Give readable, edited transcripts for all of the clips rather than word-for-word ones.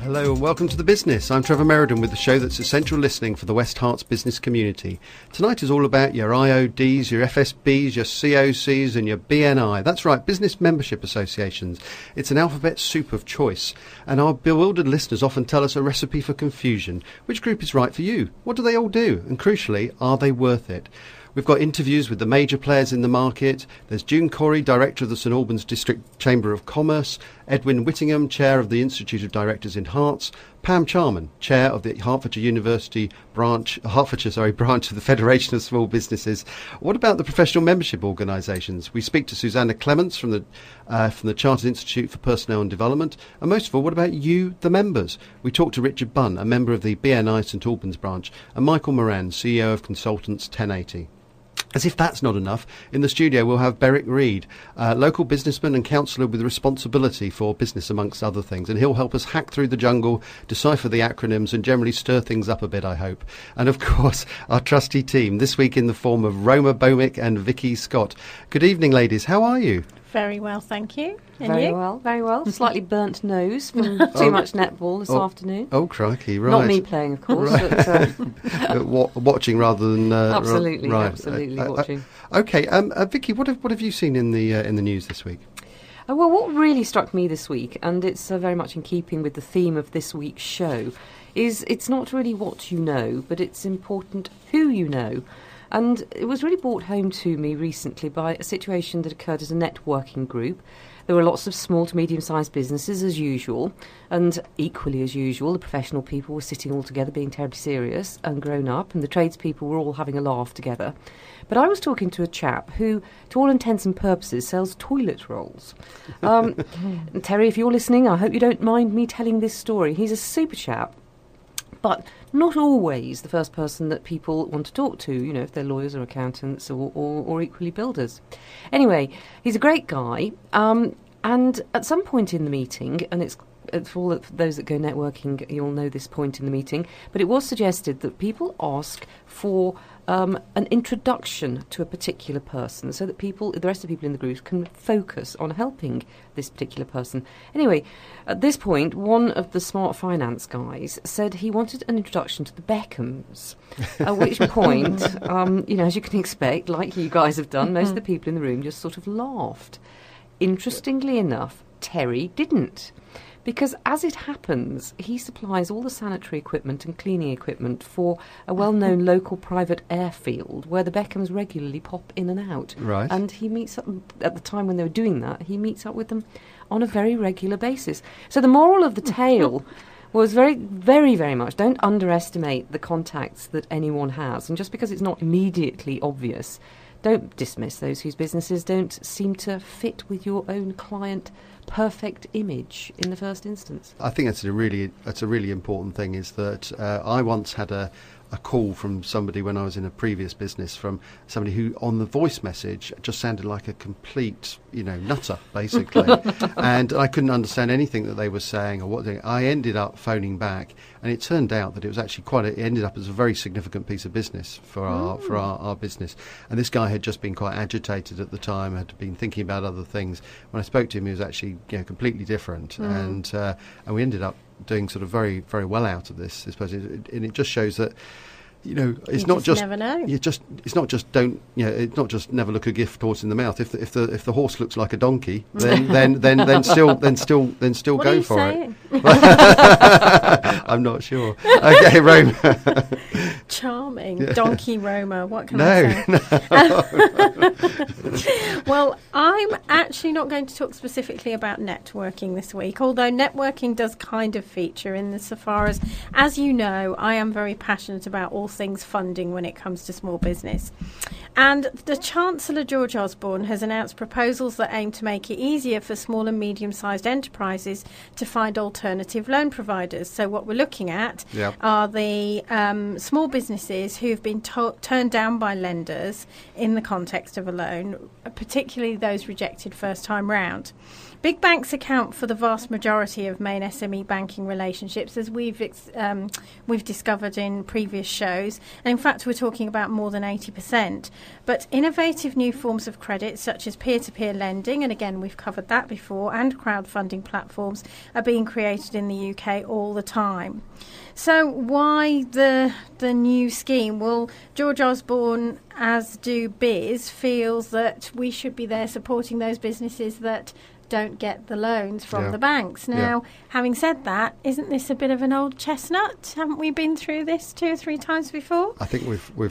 Hello and welcome to The Business. I'm Trevor Merriden with the show that's essential listening for the West Herts business community. Tonight is all about your IODs, your FSBs, your COCs and your BNI. That's right, business membership associations. It's an alphabet soup of choice. And our bewildered listeners often tell us a recipe for confusion. Which group is right for you? What do they all do? And crucially, are they worth it? We've got interviews with the major players in the market. There's Cory, Director of the St Albans District Chamber of Commerce, Edwin Whittingham, Chair of the Institute of Directors in Herts, Pam Charman, Chair of the Hertfordshire branch of the Federation of Small Businesses. What about the professional membership organisations? We speak to Susannah Clements from the Chartered Institute for Personnel and Development. And most of all, what about you, the members? We talk to Richard Bunn, a member of the BNI St Albans branch, and Michael Moran, CEO of Consultants 1080. As if that's not enough, in the studio we'll have Beric Read, local businessman and councillor with responsibility for business amongst other things, and he'll help us hack through the jungle, decipher the acronyms and generally stir things up a bit, I hope. And of course, our trusty team, this week in the form of Roma, Bhowmick and Vicky Scott. Good evening, ladies. How are you? Very well, thank you. And very you? well, very well. Slightly burnt nose from too much netball this afternoon. Oh, crikey, right. Not me playing, of course. Right. But, watching rather than... absolutely, right. absolutely watching. OK, Vicky, what have you seen in the news this week? Well, what really struck me this week, and it's very much in keeping with the theme of this week's show, is it's not really what you know, but it's important who you know. And it was really brought home to me recently by a situation that occurred as a networking group. There were lots of small to medium-sized businesses as usual, and equally as usual, the professional people were sitting all together being terribly serious and grown up, and the tradespeople were all having a laugh together. But I was talking to a chap who, to all intents and purposes, sells toilet rolls. Terry, if you're listening, I hope you don't mind me telling this story. He's a super chap, but not always the first person that people want to talk to, you know, if they're lawyers or accountants or equally builders. Anyway, he's a great guy, and at some point in the meeting, and it's for all those that go networking, you'll know this point in the meeting, but it was suggested that people ask for an introduction to a particular person so that the rest of the people in the group can focus on helping this particular person. Anyway, at this point, one of the smart finance guys said he wanted an introduction to the Beckhams, at which point, as you can expect, like you guys have done, most of the people in the room just sort of laughed. Interestingly enough, Terry didn't. Because as it happens, he supplies all the sanitary equipment and cleaning equipment for a well-known local private airfield where the Beckhams regularly pop in and out. Right. And he meets up, at the time when they were doing that, he meets up with them on a very regular basis. So the moral of the tale was very, very, very much, don't underestimate the contacts that anyone has. And just because it's not immediately obvious, don't dismiss those whose businesses don't seem to fit with your own client perfect image in the first instance. I think that's a really important thing, is that I once had a call from somebody when I was in a previous business, from somebody who on the voice message just sounded like a complete, nutter, basically. And I couldn't understand anything that they were saying or what I ended up phoning back, and it turned out that it was actually it ended up as a very significant piece of business for our business. And this guy had just been quite agitated at the time, had been thinking about other things. When I spoke to him, he was actually completely different, and we ended up doing sort of very, very well out of this, I suppose. And it just shows that, it's not just never know. It's not just it's not just never look a gift horse in the mouth. If the horse looks like a donkey, then still what go for saying? it. I'm not sure. Okay, Roma. Charming. Yeah. Donkey Roma. What can I say? No. Well, I'm actually not going to talk specifically about networking this week, although networking does kind of feature in so far as you know, I am very passionate about all things funding when it comes to small business. And the Chancellor, George Osborne, has announced proposals that aim to make it easier for small and medium-sized enterprises to find alternative loan providers. So what we're looking at are the small businesses who have been turned down by lenders in the context of a loan, particularly those rejected first time round. Big banks account for the vast majority of main SME banking relationships, as we've discovered in previous shows. And in fact, we're talking about more than 80%. But innovative new forms of credit, such as peer-to-peer lending, and again, we've covered that before, and crowdfunding platforms are being created in the UK all the time. So why the new scheme? Well, George Osborne, as do Biz, feels that we should be there supporting those businesses that don't get the loans from the banks. Now, having said that, isn't this a bit of an old chestnut? Haven't we been through this 2 or 3 times before? I think we've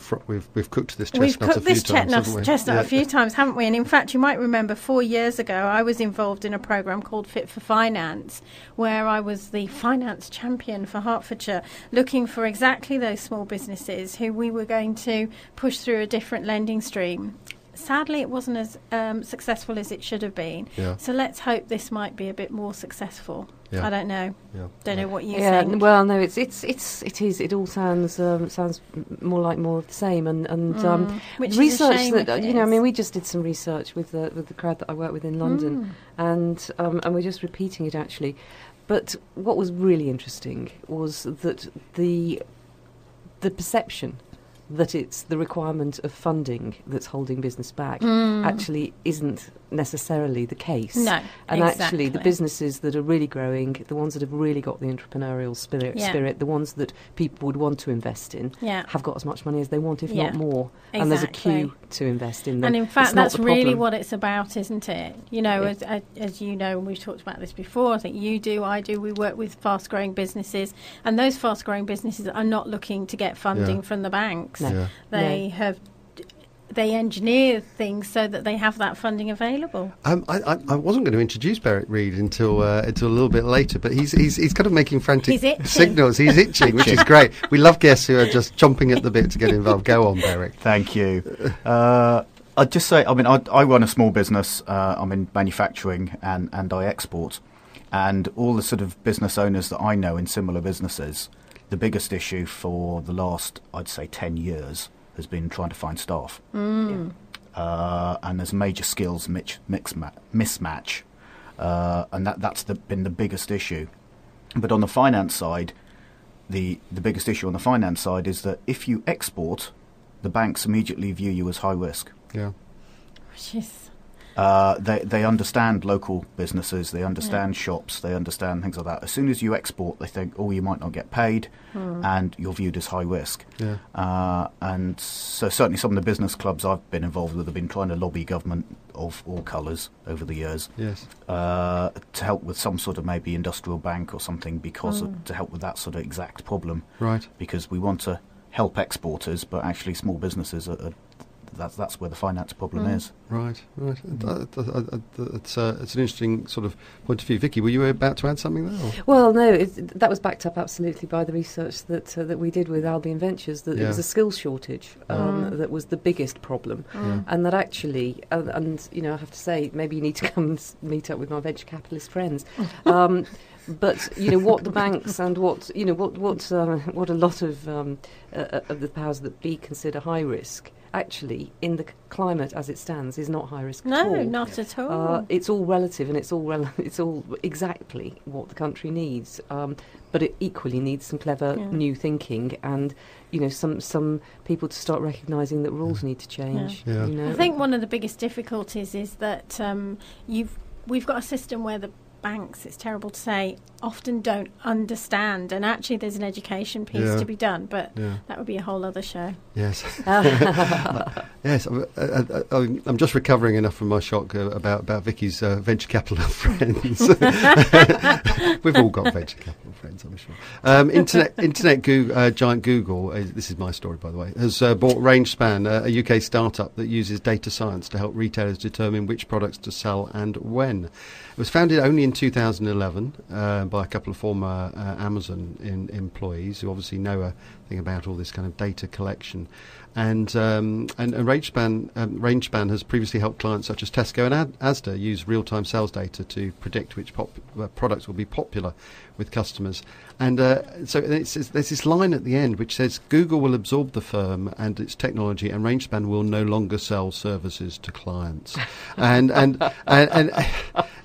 cooked this chestnut We've cooked a few this times, chestnut a few times, haven't we? And in fact, you might remember 4 years ago, I was involved in a programme called Fit for Finance, where I was the finance champion for Hertfordshire, looking for exactly those small businesses who we were going to push through a different lending stream. Sadly, it wasn't as successful as it should have been. Yeah. So let's hope this might be a bit more successful. Yeah. I don't know. Yeah. Don't know what you think. Well, no, it is. It all sounds more of the same. And which research is a shame that I mean, we just did some research with the crowd that I work with in London, and we're just repeating it actually. But what was really interesting was that the perception that it's the requirement of funding that's holding business back actually isn't necessarily the case. No, and exactly. Actually the businesses that are really growing, the ones that have really got the entrepreneurial spirit, the ones that people would want to invest in, have got as much money as they want, if not more. Exactly. And there's a queue to invest in them. And in fact, that's really what it's about, isn't it? You know, as you know, and we've talked about this before, I think you do, I do, we work with fast-growing businesses, and those fast-growing businesses are not looking to get funding from the banks. No. They engineer things so that they have that funding available. I wasn't going to introduce Beric Read until a little bit later, but he's kind of making frantic signals. He's itching, which is great. We love guests who are just chomping at the bit to get involved. Go on, Beric. Thank you. I'd just say, I mean, I run a small business. I'm in manufacturing and I export. And all the sort of business owners that I know in similar businesses, the biggest issue for the last, I'd say, 10 years has been trying to find staff. And there's a major skills mismatch. And that's been the biggest issue. But on the finance side, the biggest issue on the finance side is that if you export, the banks immediately view you as high risk. Yeah. They understand local businesses, they understand shops, they understand things like that. As soon as you export, they think, you might not get paid, and you're viewed as high risk. Yeah. And so certainly some of the business clubs I've been involved with have been trying to lobby government of all colours over the years to help with some sort of maybe industrial bank or something, because to help with that sort of exact problem. Right. Because we want to help exporters, but actually small businesses are that's where the finance problem is. Right. It's an interesting sort of point of view. Vicky, were you about to add something there? Or? Well, no, that was backed up absolutely by the research that we did with Albion Ventures, that there was a skills shortage that was the biggest problem, and that actually, and you know, I have to say, maybe you need to come and meet up with my venture capitalist friends. But you know what the banks and what a lot of the powers that be consider high risk, actually, in the climate as it stands, is not high risk at all. No, not at all. It's all relative, and it's all exactly what the country needs. But it equally needs some clever new thinking, and you know, some people to start recognising that rules need to change. Yeah. You know? I think one of the biggest difficulties is that we've got a system where the banks, it's terrible to say, often don't understand, and actually there's an education piece to be done, but that would be a whole other show. Yes. Yes, I'm just recovering enough from my shock about Vicky's venture capital friends. We've all got venture capital friends, I'm sure. Internet giant Google, this is my story by the way, has bought RangeSpan, a UK startup that uses data science to help retailers determine which products to sell and when. It was founded only in 2011 by a couple of former Amazon employees who obviously know a thing about all this kind of data collection. And RangeSpan has previously helped clients such as Tesco and Asda use real-time sales data to predict which products will be popular with customers. And so there's this line at the end which says Google will absorb the firm and its technology, and RangeSpan will no longer sell services to clients. and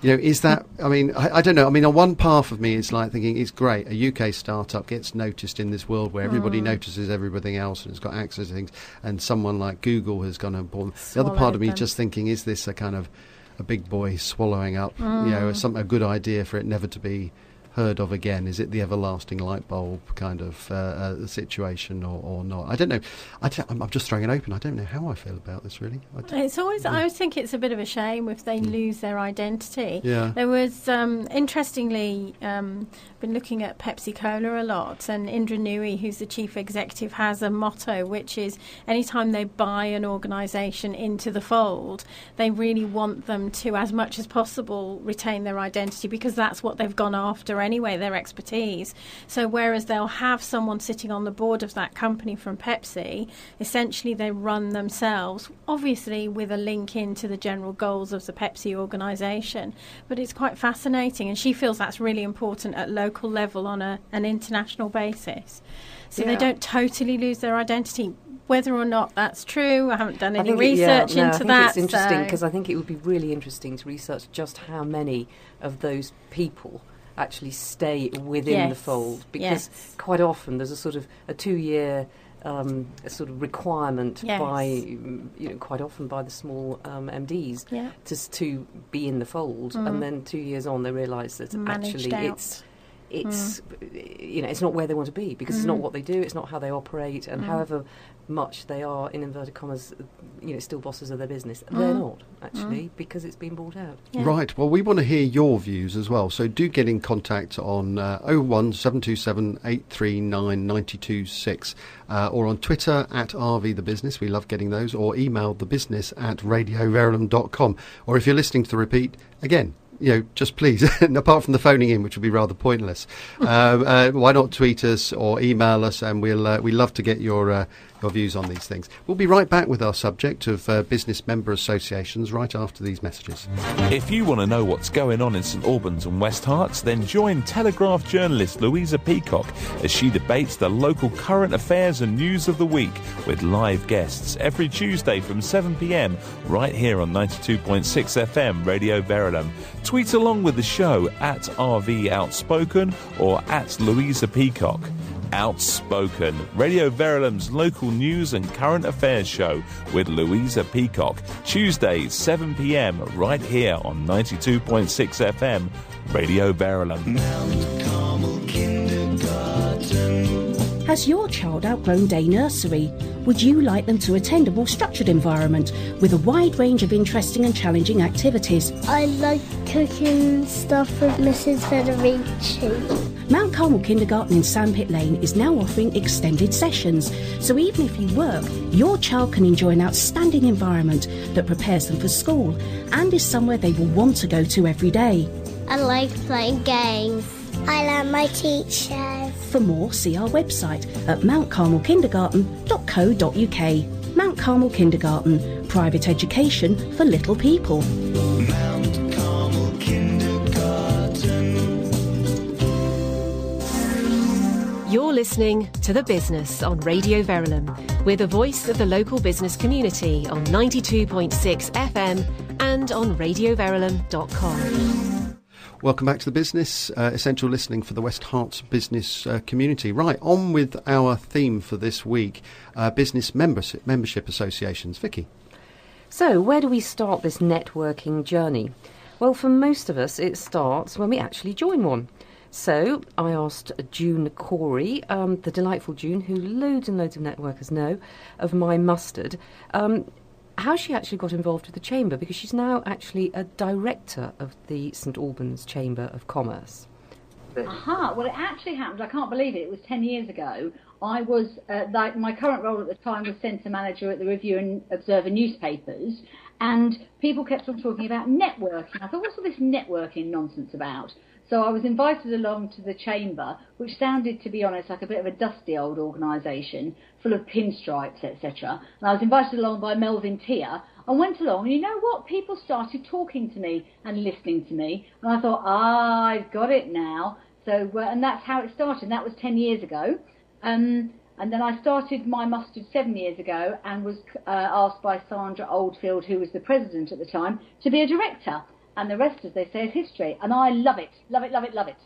you know, is that, I mean, I don't know. I mean, on one path of me, it's like thinking it's great. A UK startup gets noticed in this world where everybody notices everything else and has got access to things, and someone like Google has gone and bought them. The other part of me is just thinking, is this a kind of a big boy swallowing up, a good idea for it never to be heard of again? Is it the everlasting light bulb kind of situation or not? I don't know. I'm just throwing it open. I don't know how I feel about this, really. I always think it's a bit of a shame if they lose their identity. Yeah. There was, interestingly, been looking at Pepsi Cola a lot, and Indra Nooyi, who's the chief executive, has a motto, which is anytime they buy an organisation into the fold, they really want them to, as much as possible, retain their identity, because that's what they've gone after anyway, their expertise. So whereas they'll have someone sitting on the board of that company from Pepsi, essentially they run themselves, obviously with a link into the general goals of the Pepsi organisation. But it's quite fascinating, and she feels that's really important at local level on an international basis. So they don't totally lose their identity. Whether or not that's true, I haven't done any research into that. It's interesting, because I think it would be really interesting to research just how many of those people actually stay within the fold, because quite often there's a sort of a 2-year sort of requirement by quite often by the small MDs to be in the fold, and then 2 years on they realise that actually it's not where they want to be, because it's not what they do, it's not how they operate, and however much they are, in inverted commas, still bosses of their business, they're not actually, because it's been bought out. Right. Well, we want to hear your views as well, so do get in contact on 01727 839 926 or on Twitter at RV The Business. We love getting those, or email thebusiness@radioverulam.com, or if you're listening to the repeat again, just please, apart from the phoning in, which would be rather pointless, why not tweet us or email us, and we love to get your views on these things. We'll be right back with our subject of business member associations right after these messages. If you want to know what's going on in St Albans and West Herts, then join Telegraph journalist Louisa Peacock as she debates the local current affairs and news of the week with live guests every Tuesday from 7 p.m. right here on 92.6 FM Radio Verulam. Tweet along with the show at RV Outspoken or at Louisa Peacock. Outspoken, Radio Verulam's local news and current affairs show with Louisa Peacock, Tuesdays 7 p.m. right here on 92.6 FM Radio Verulam. Has your child outgrown day nursery? Would you like them to attend a more structured environment with a wide range of interesting and challenging activities? I like cooking stuff with Mrs. Federici. Mount Carmel Kindergarten in Sandpit Lane is now offering extended sessions, so even if you work, your child can enjoy an outstanding environment that prepares them for school and is somewhere they will want to go to every day. I like playing games. I love my teachers. For more, see our website at mountcarmelkindergarten.co.uk. Mount Carmel Kindergarten, private education for little people. Mount Carmel Kindergarten. You're listening to The Business on Radio Verulam. We're the voice of the local business community on 92.6 FM and on radioverulam.com. Welcome back to The Business, essential listening for the West Herts business community. Right, on with our theme for this week, business membership associations. Vicky. So, where do we start this networking journey? Well, for most of us, it starts when we actually join one. So, I asked June Cory, the delightful June, who loads and loads of networkers know, of My Mustard, how she actually got involved with the Chamber, because she's now actually a director of the St Albans Chamber of Commerce. Well, it actually happened. I can't believe it. It was 10 years ago. I was, my current role at the time was centre manager at the Review and Observer newspapers, and people kept on talking about networking. I thought, what's all this networking nonsense about? So I was invited along to the Chamber, which sounded, to be honest, like a bit of a dusty old organisation, full of pinstripes, etc. And I was invited along by Melvin Tier, and went along, and you know what? People started talking to me and listening to me, and I thought, I've got it now. So, and that's how it started. And that was 10 years ago. And then I started My Mustard 7 years ago, and was asked by Sandra Oldfield, who was the president at the time, to be a director. and the rest, as they say, is history. And I love it, love it, love it, love it.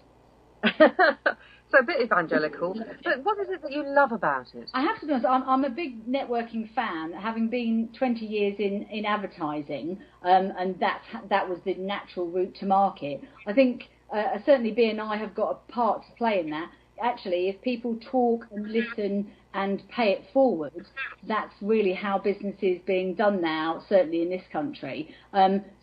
So a bit evangelical, but what is it that you love about it? I have to be honest, I'm a big networking fan, having been 20 years in advertising, and that was the natural route to market. I think certainly BNI have got a part to play in that. Actually, if people talk and listen and pay it forward, that's really how business is being done now, certainly in this country.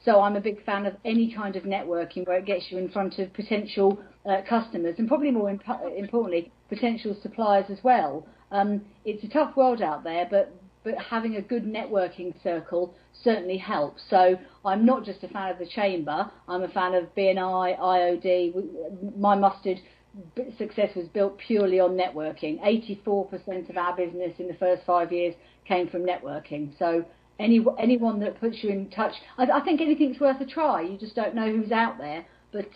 So I'm a big fan of any kind of networking where it gets you in front of potential customers, and probably more importantly, potential suppliers as well. It's a tough world out there, but having a good networking circle certainly helps. So I'm not just a fan of the Chamber, I'm a fan of BNI, IOD. My mustard success was built purely on networking. 84% of our business in the first 5 years came from networking. So anyone that puts you in touch, I think anything's worth a try. You just don't know who's out there. But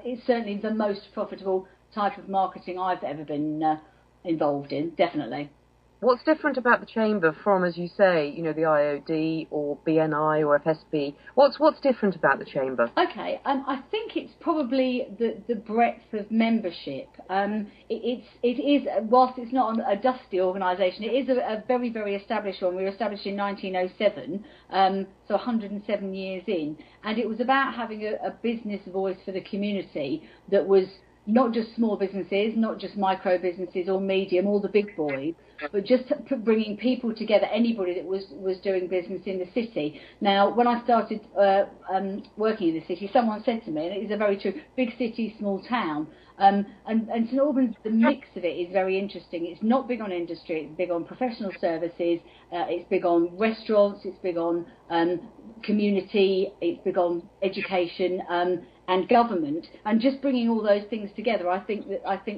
it's certainly the most profitable type of marketing I've ever been involved in, definitely. What's different about the Chamber from, as you say, the IOD or BNI or FSB? What's different about the Chamber? Okay, I think it's probably the breadth of membership. It is, whilst it's not a dusty organisation, it is a very, very established one. We were established in 1907, so 107 years in, and it was about having a business voice for the community that was not just small businesses, not just micro businesses or medium, all the big boys, but just bringing people together, anybody that was doing business in the city. Now, when I started working in the city, someone said to me, and it is very true, big city, small town, and St Albans, the mix of it is very interesting. It's not big on industry, it's big on professional services, it's big on restaurants, it's big on community, it's big on education, and government, and just bringing all those things together. I think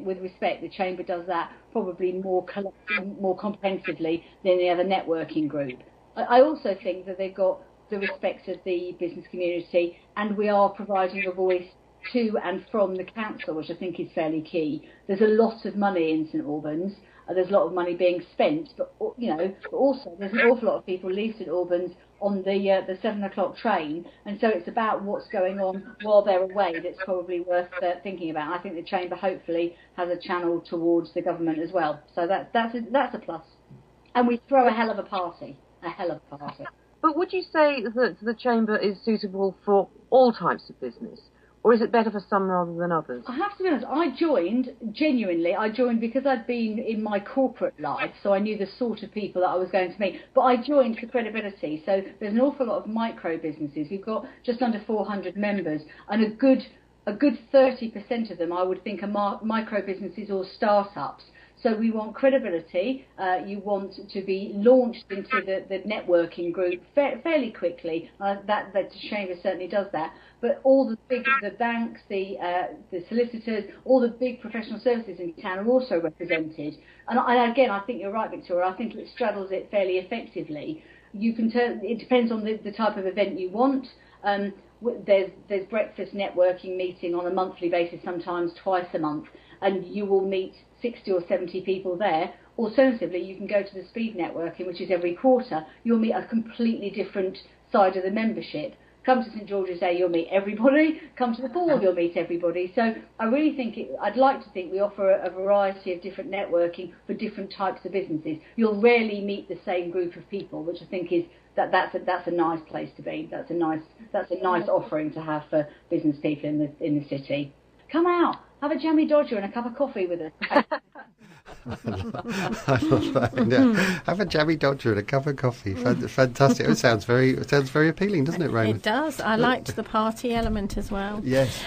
with respect, the Chamber does that probably more comprehensively than the other networking group. I also think that they've got the respect of the business community, and we are providing a voice to and from the council, which I think is fairly key. There's a lot of money in St Albans. There's a lot of money being spent, but also there's an awful lot of people leave St Albans on the 7 o'clock train, and so it's about what's going on while they're away that's probably worth thinking about. I think the Chamber hopefully has a channel towards the government as well, so that's a plus. And we throw a hell of a party. But would you say that the Chamber is suitable for all types of business? Or is it better for some rather than others? I have to be honest, I joined because I'd been in my corporate life, so I knew the sort of people that I was going to meet. But I joined for credibility, so there's an awful lot of micro businesses. We've got just under 400 members, and a good 30% of them, I would think, are micro businesses or startups. So we want credibility. You want to be launched into the networking group fairly quickly. That the Chamber certainly does that. But all the banks, the solicitors, all the big professional services in town are also represented. And again, I think you're right, Victoria. I think it straddles it fairly effectively. You can it depends on the type of event you want. There's breakfast networking meeting on a monthly basis, sometimes twice a month, and you will meet 60 or 70 people there. Alternatively, you can go to the speed networking, which is every quarter. You'll meet a completely different side of the membership. Come to St George's Day, you'll meet everybody. Come to the Ball, you'll meet everybody. So I really think I'd like to think we offer a variety of different networking for different types of businesses. You'll rarely meet the same group of people, which I think is that's a nice place to be. That's a nice offering to have for business people in the city. Come out, have a jammy dodger and a cup of coffee with us. I love that. Yeah. Have a jammy dodger and a cup of coffee. Fantastic. It sounds very appealing, doesn't it, Raymond? It does. I liked the party element as well. Yes,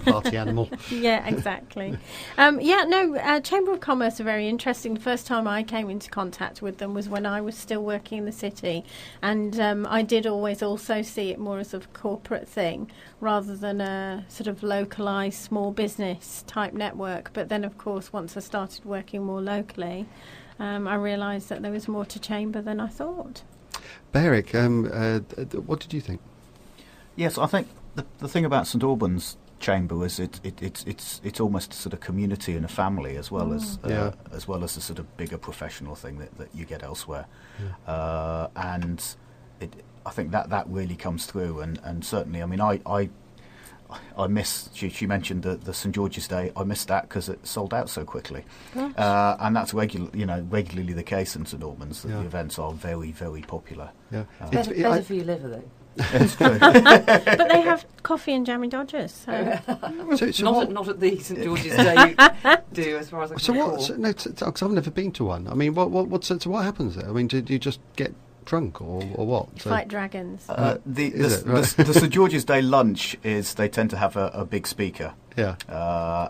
party animal. Yeah, exactly. Chamber of Commerce are very interesting. The first time I came into contact with them was when I was still working in the city, and I did always also see it more as a corporate thing rather than a sort of localised small business type network. But then, of course, once I started working more locally, I realised that there was more to Chamber than I thought. Beric, what did you think? Yes, I think the thing about St Albans Chamber was it's almost a sort of community and a family as well as a sort of bigger professional thing that you get elsewhere, and I think that really comes through, and certainly, I mean, I I miss. She mentioned the St George's Day. I missed that because it sold out so quickly, and that's regularly the case in St Albans. That the events are very, very popular. Yeah, better for your liver though. It's true. But they have coffee and jammy Dodgers. So. Not at the St George's Day do, as far as I can recall. Because I've never been to one. I mean, what happens there? I mean, do you just get drunk or what? Fight dragons. The St George's Day lunch is they tend to have a big speaker. Yeah.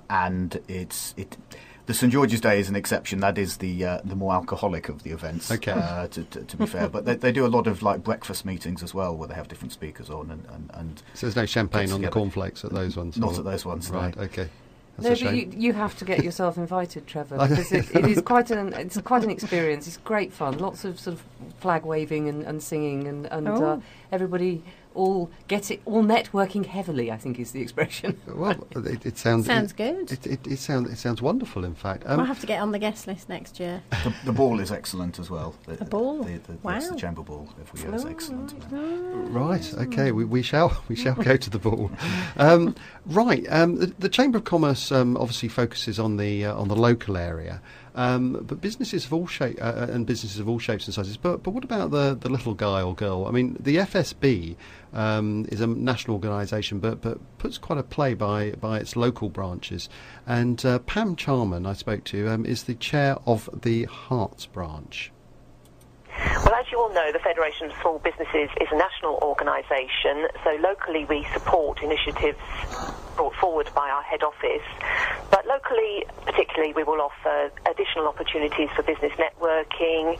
And the St George's Day is an exception. That is the more alcoholic of the events. Okay. To be fair, but they do a lot of like breakfast meetings as well, where they have different speakers on and. So there's no champagne on the cornflakes at those ones. Not at those ones. Right. No. Okay. No, but you have to get yourself invited, Trevor, because it is quite an experience. It's great fun. Lots of sort of flag waving and singing and everybody all networking heavily, I think is the expression. Well, it sounds good. It sounds wonderful. In fact, I'll have to get on the guest list next year. The ball is excellent as well. The ball, wow. The chamber ball every year is excellent. Right. Okay. We shall go to the ball. Right. The Chamber of Commerce obviously focuses on the local area. But businesses of all shapes and sizes. But what about the little guy or girl? I mean, the FSB is a national organisation, but puts quite a play by its local branches. And Pam Charman, I spoke to, is the chair of the Hearts branch. Well, as you all know, the Federation of Small Businesses is a national organisation, so locally we support initiatives brought forward by our head office. But locally, particularly, we will offer additional opportunities for business networking,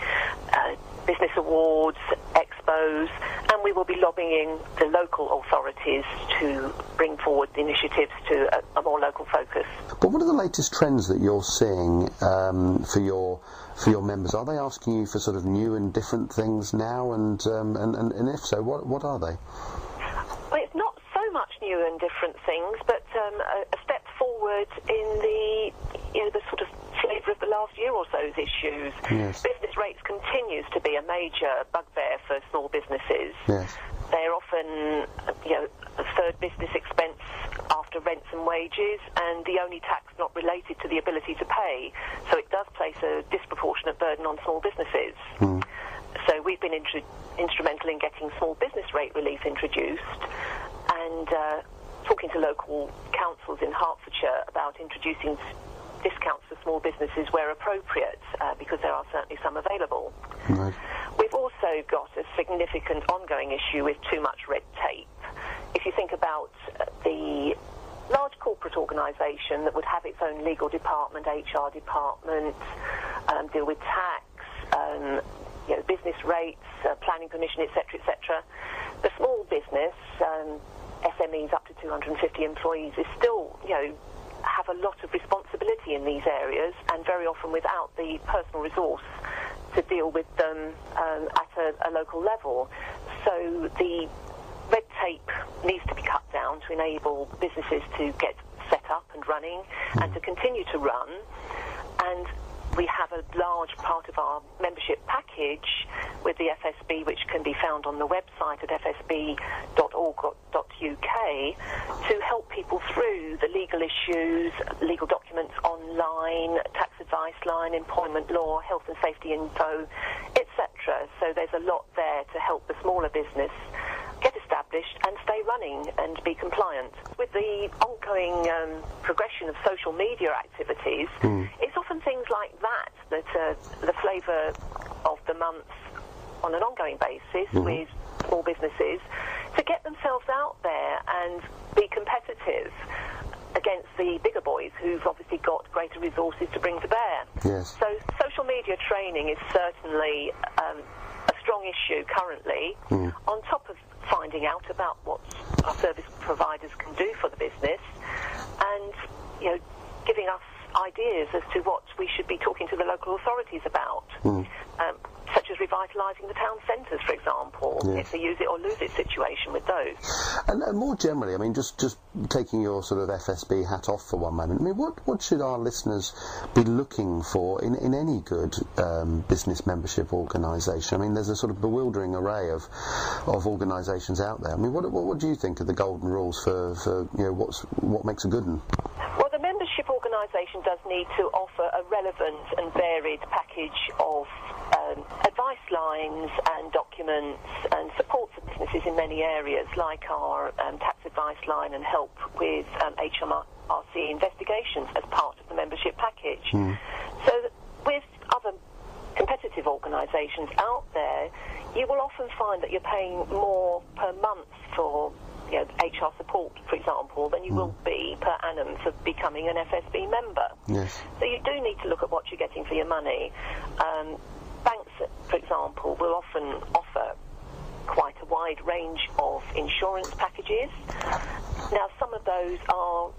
business awards, expos, and we will be lobbying the local authorities to bring forward the initiatives to a more local focus. But what are the latest trends that you're seeing for your members? Are they asking you for sort of new and different things now? And if so, what are they? Well, it's not so much new and different things, but a step forward in the sort of flavour of the last year or so's issues. Yes. Business rates continues to be a major bugbear for small businesses. Yes. They're often, a third business expense after rents and wages, and the only tax not related to the ability to pay. So it does place a disproportionate burden on small businesses. Mm. So we've been instrumental in getting small business rate relief introduced, and talking to local councils in Hertfordshire about introducing discounts for small businesses where appropriate, because there are certainly some available. Right. We've also got a significant ongoing issue with too much red tape. If you think about the large corporate organisation that would have its own legal department, HR department, deal with tax, business rates, planning permission, etc., etc. The small business, SMEs up to 250 employees, is still, have a lot of responsibility in these areas, and very often without the personal resource to deal with them at a local level. So the red tape needs to be cut down to enable businesses to get set up and running and to continue to run. And we have a large part of our membership package with the FSB, which can be found on the website at fsb.org.uk, to help people through the legal issues, legal documents online, tax advice line, employment law, health and safety info, etc. So there's a lot there to help the smaller business get established and stay running and be compliant. With the ongoing progression of social media activities, it's often things like that are the flavour of the month on an ongoing basis with small businesses, to get themselves out there and be competitive against the bigger boys who've obviously got greater resources to bring to bear. Yes. So social media training is certainly a strong issue currently, on top of finding out about what our service providers can do for the business, and giving us ideas as to what we should be talking to the local authorities about. such as revitalising the town centres, for example. Yes. It's a use it or lose it situation with those. And more generally, I mean, just taking your sort of FSB hat off for one moment, I mean, what should our listeners be looking for in any good business membership organisation? I mean, there's a sort of bewildering array of organisations out there. I mean, what do you think are the golden rules for what makes a good one? Well, the membership organisation does need to offer a relevant and varied package of advice lines and documents and support for businesses in many areas, like our tax advice line and help with HMRC investigations as part of the membership package. So that with other competitive organisations out there, you will often find that you're paying more per month for HR support, for example, than you will be per annum for becoming an FSB member. Yes. So you do need to look at what you're getting for your money. Banks, for example, will often offer quite a wide range of insurance packages. Now, some of those are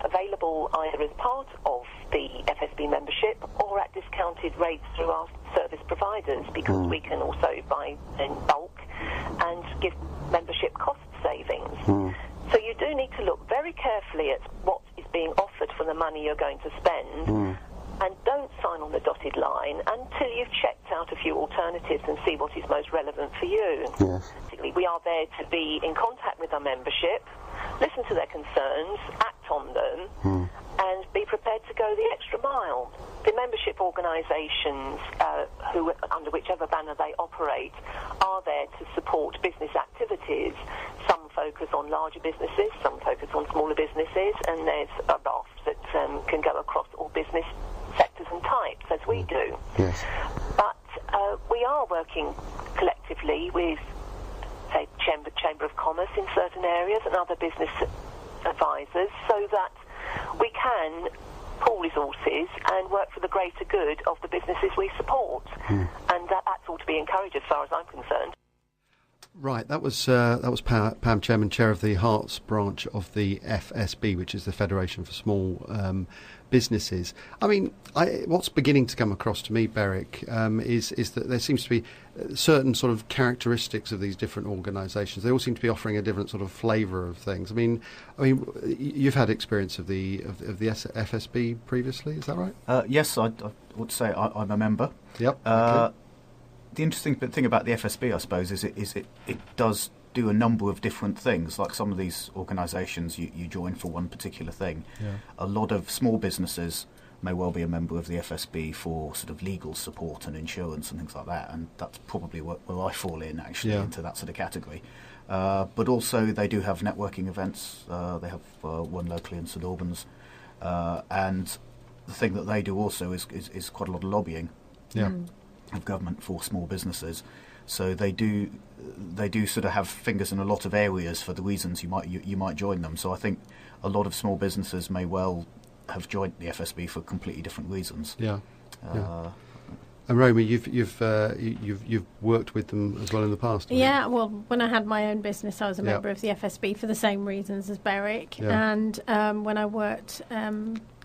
available either as part of the FSB membership or at discounted rates through our service providers, because we can also buy in bulk and give membership cost savings. So you do need to look very carefully at what is being offered for the money you're going to spend, and don't sign on the dotted line until you've checked out a few alternatives and see what is most relevant for you. Yes. We are there to be in contact with our membership, listen to their concerns, act on them, and be prepared to go the extra mile. The membership organisations, who, under whichever banner they operate, are there to support business activities. Some focus on larger businesses, some focus on smaller businesses, and there's a raft that can go across all business sectors and types, as we do. Yes. But we are working collectively with, say, Chamber of Commerce in certain areas and other business advisors, so that we can pool resources and work for the greater good of the businesses we support. And that's all to be encouraged as far as I'm concerned. Right, that was Pam Charman, chair of the Hearts branch of the FSB, which is the Federation for Small Businesses. I mean, what's beginning to come across to me, Beric, is that there seems to be certain sort of characteristics of these different organisations. They all seem to be offering a different sort of flavour of things. I mean, you've had experience of the FSB previously, is that right? Yes, I would say I'm a member. Yep. Okay. The interesting thing about the FSB, I suppose, is it does do a number of different things. Like some of these organisations, you join for one particular thing. Yeah. A lot of small businesses may well be a member of the FSB for sort of legal support and insurance and things like that, and that's probably where I fall in, actually, into that sort of category. But also they do have networking events. They have one locally in St Albans, and the thing that they do also is quite a lot of lobbying. Yeah. Of government for small businesses, so they do sort of have fingers in a lot of areas for the reasons you might join them. So I think a lot of small businesses may well have joined the FSB for completely different reasons. Yeah. And Roma, you've worked with them as well in the past. Yeah, well, when I had my own business, I was a member of the FSB for the same reasons as Beric. Yeah. And when I worked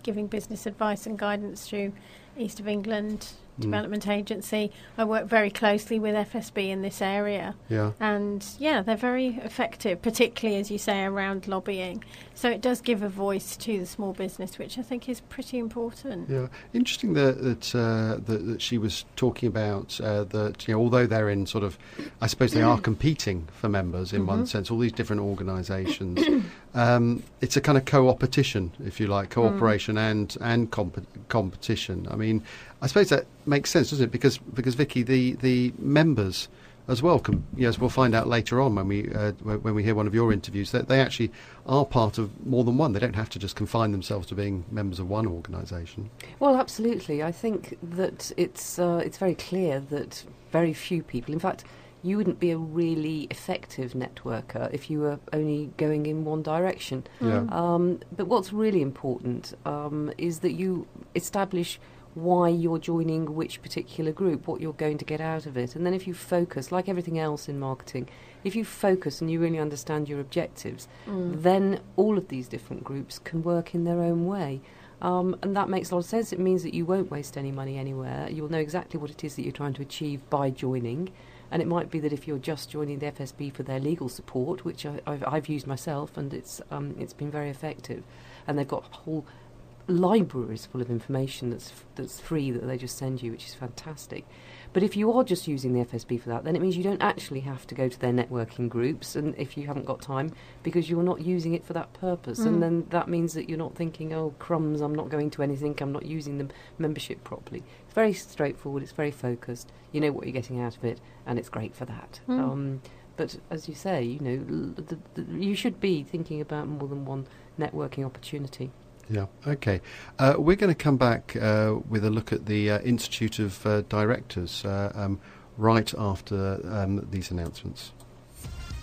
giving business advice and guidance through East of England Development Agency, I work very closely with FSB in this area. Yeah. And they're very effective, particularly, as you say, around lobbying. So it does give a voice to the small business, which I think is pretty important. Yeah, interesting that she was talking about that. Although they're in sort of, I suppose they are competing for members in one sense. All these different organisations. It's a kind of co-opetition, if you like, cooperation and competition. I mean, I suppose that makes sense, doesn't it? Because Vicky, the members as well, as we'll find out later on when we hear one of your interviews, that they actually are part of more than one. They don't have to just confine themselves to being members of one organisation. Well, absolutely. I think that it's very clear that very few people, in fact, you wouldn't be a really effective networker if you were only going in one direction. Yeah. But what's really important is that you establish why you're joining which particular group, what you're going to get out of it. And then if you focus, like everything else in marketing, if you focus and you really understand your objectives, then all of these different groups can work in their own way. And that makes a lot of sense. It means that you won't waste any money anywhere. You'll know exactly what it is that you're trying to achieve by joining. And it might be that if you're just joining the FSB for their legal support, which I've used myself, and it's been very effective. And they've got whole libraries full of information that's free that they just send you, which is fantastic. But if you are just using the FSB for that, then it means you don't actually have to go to their networking groups, and if you haven't got time, because you're not using it for that purpose. And then that means that you're not thinking, oh, crumbs, I'm not going to anything, I'm not using the membership properly. It's very straightforward, it's very focused, you know what you're getting out of it, and it's great for that. But as you say, you know, you should be thinking about more than one networking opportunity. Yeah, okay. We're going to come back with a look at the Institute of Directors right after these announcements.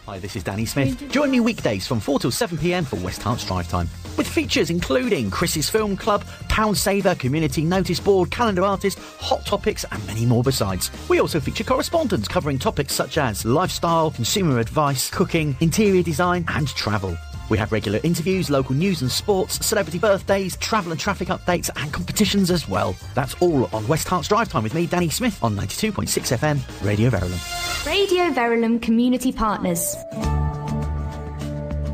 Hi, this is Danny Smith. Join me weekdays from 4 till 7 p.m. for West Harts Drive Time, with features including Chris's Film Club, Pound Saver, Community Notice Board, Calendar Artist, Hot Topics and many more besides. We also feature correspondence covering topics such as lifestyle, consumer advice, cooking, interior design and travel. We have regular interviews, local news and sports, celebrity birthdays, travel and traffic updates and competitions as well. That's all on West Harts Drive Time with me, Danny Smith, on 92.6 FM, Radio Verulam. Radio Verulam Community Partners.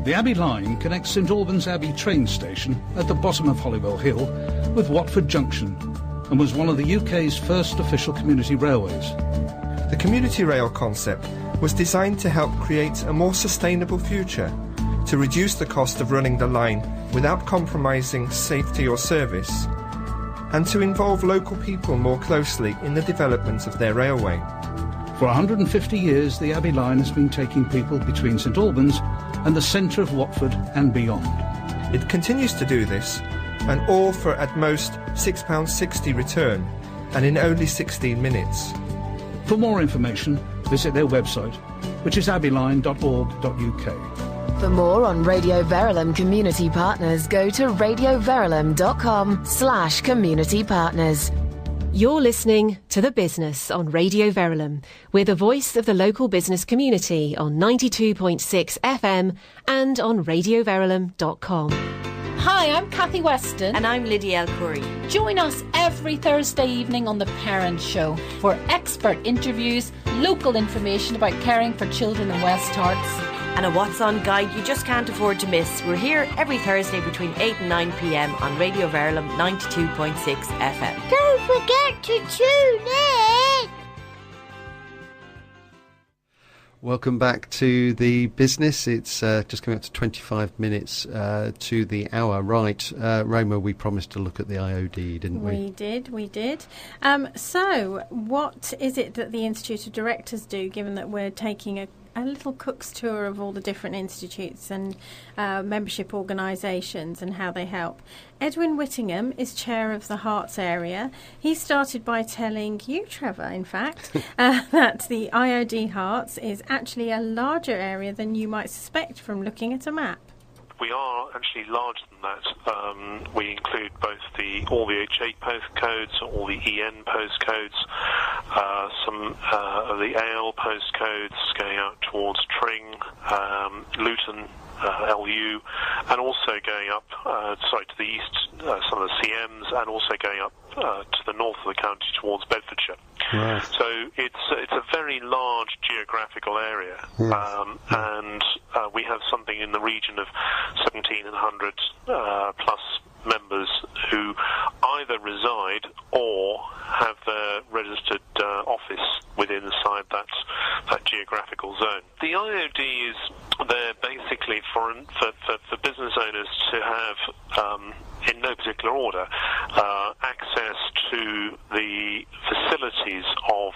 The Abbey Line connects St Albans Abbey train station at the bottom of Holywell Hill with Watford Junction and was one of the UK's first official community railways. The community rail concept was designed to help create a more sustainable future, to reduce the cost of running the line without compromising safety or service, and to involve local people more closely in the development of their railway. For 150 years, the Abbey Line has been taking people between St Albans and the centre of Watford and beyond. It continues to do this, and all for at most £6.60 return, and in only 16 minutes. For more information, visit their website, which is abbeyline.org.uk. For more on Radio Verulam Community Partners, go to radioverulam.com/community partners. You're listening to The Business on Radio Verulam. We're the voice of the local business community on 92.6 FM and on radioverulam.com. Hi, I'm Kathy Weston. And I'm Lydia Cory. Join us every Thursday evening on The Parent Show for expert interviews, local information about caring for children in West Harts, and a What's On guide you just can't afford to miss. We're here every Thursday between 8 and 9 p.m. on Radio Verulam 92.6 FM. Don't forget to tune in! Welcome back to The Business. It's just coming up to 25 minutes to the hour. Right, Roma, we promised to look at the IOD, didn't we? We did. So, what is it that the Institute of Directors do, given that we're taking a little cook's tour of all the different institutes and membership organisations and how they help? Edwin Whittingham is chair of the Hearts area. He started by telling you, Trevor, in fact, that the IOD Hearts is actually a larger area than you might suspect from looking at a map. We are actually larger than that. We include both all the H8 postcodes, all the EN postcodes, some of the AL postcodes going out towards Tring, Luton, LU, and also going up to the east, some of the CMs, and also going up to the north of the county towards Bedfordshire. Right. So it's a very large geographical area, and we have something in the region of 1,700 plus members who either reside or have their registered office within inside that geographical zone. The IOD is there basically for business owners to have, in no particular order, access to the facilities of